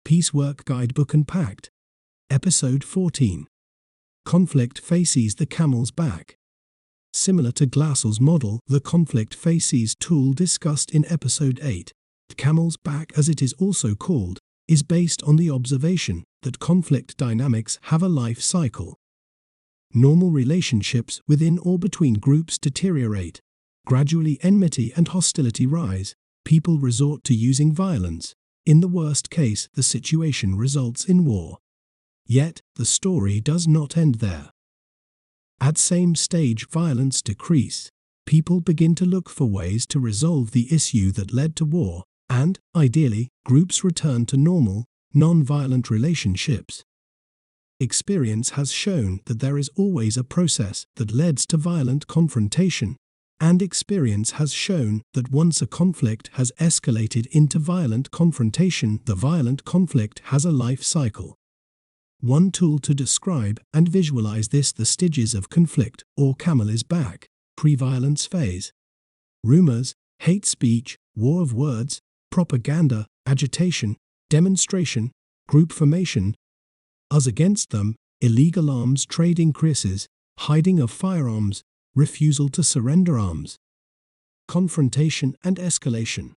Peacework Guidebook Unpacked. Episode 14. Conflict Faces the Camel's Back. Similar to Glassell's model, the conflict faces tool discussed in Episode 8, Camel's back as it is also called, is based on the observation that conflict dynamics have a life cycle. Normal relationships within or between groups deteriorate. Gradually enmity and hostility rise. People resort to using violence. In the worst case, the situation results in war. Yet, the story does not end there. At same stage violence decrease. People begin to look for ways to resolve the issue that led to war, and, ideally, groups return to normal, non-violent relationships. Experience has shown that there is always a process that leads to violent confrontation, and experience has shown that once a conflict has escalated into violent confrontation, the violent conflict has a life cycle. One tool to describe and visualize this: the stages of conflict, or Camel is back. Pre-violence phase. Rumors, hate speech, war of words, propaganda, agitation, demonstration, group formation. Us against them, illegal arms trade increases, hiding of firearms, refusal to surrender arms. Confrontation and escalation.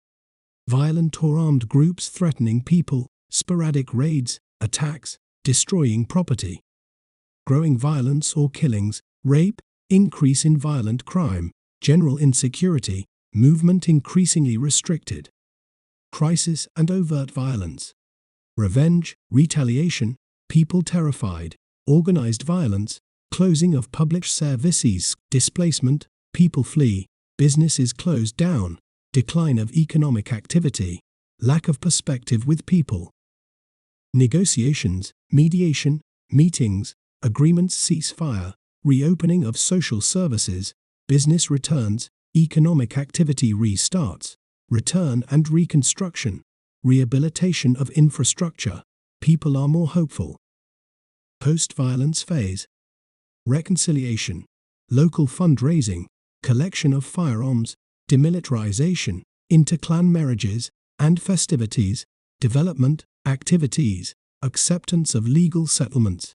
Violent or armed groups threatening people, sporadic raids, attacks, destroying property. Growing violence or killings, rape, increase in violent crime, general insecurity, movement increasingly restricted. Crisis and overt violence. Revenge, retaliation, people terrified, organized violence, closing of public services, displacement, people flee, businesses closed down, decline of economic activity, lack of perspective with people. Negotiations, mediation, meetings, agreements, ceasefire, reopening of social services, business returns, economic activity restarts, return and reconstruction, rehabilitation of infrastructure. People are more hopeful. Post-violence phase. Reconciliation, local fundraising, collection of firearms, demilitarization, interclan marriages and festivities, development, activities, acceptance of legal settlements.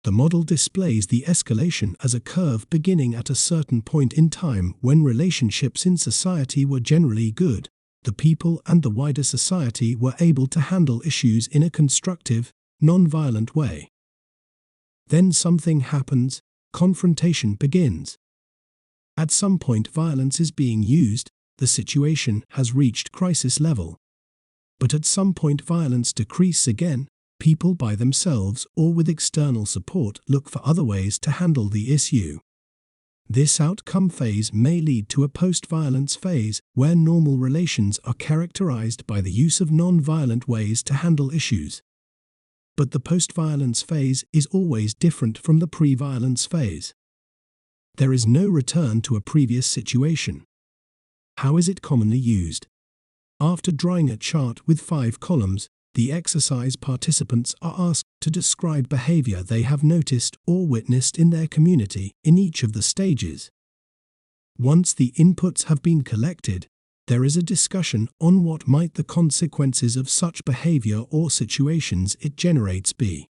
The model displays the escalation as a curve beginning at a certain point in time when relationships in society were generally good. The people and the wider society were able to handle issues in a constructive, non-violent way. Then something happens, confrontation begins. At some point violence is being used, the situation has reached crisis level. But at some point violence decreases again, people by themselves or with external support look for other ways to handle the issue. This outcome phase may lead to a post-violence phase where normal relations are characterized by the use of non-violent ways to handle issues. But the post-violence phase is always different from the pre-violence phase. There is no return to a previous situation. How is it commonly used? After drawing a chart with 5 columns, the exercise participants are asked to describe behavior they have noticed or witnessed in their community in each of the stages. Once the inputs have been collected, there is a discussion on what might the consequences of such behavior or situations it generates be.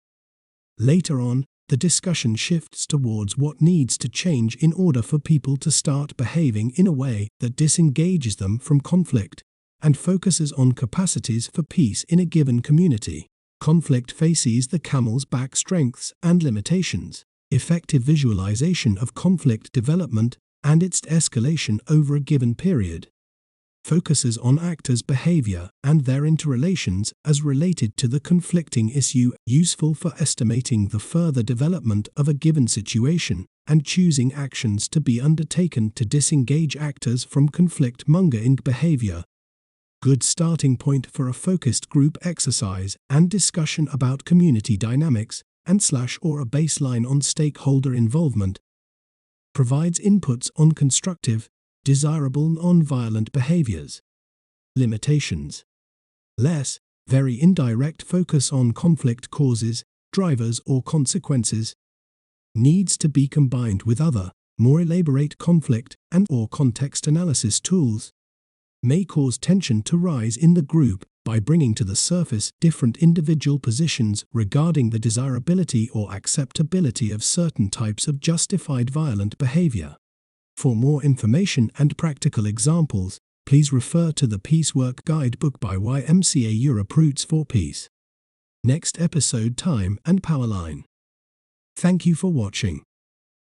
Later on, the discussion shifts towards what needs to change in order for people to start behaving in a way that disengages them from conflict and focuses on capacities for peace in a given community. Conflict faces the camel's back: strengths and limitations, effective visualization of conflict development and its escalation over a given period. Focuses on actors' behavior and their interrelations as related to the conflicting issue, useful for estimating the further development of a given situation and choosing actions to be undertaken to disengage actors from conflict-mongering behavior. Good starting point for a focused group exercise and discussion about community dynamics or a baseline on stakeholder involvement. Provides inputs on constructive, desirable non-violent behaviors. Limitations. Less, very indirect focus on conflict causes, drivers or consequences. Needs to be combined with other, more elaborate conflict and/or context analysis tools. May cause tension to rise in the group by bringing to the surface different individual positions regarding the desirability or acceptability of certain types of justified violent behavior. For more information and practical examples, please refer to the Peacework Guidebook by YMCA Europe Roots for Peace. Next episode: Time and Powerline. Thank you for watching.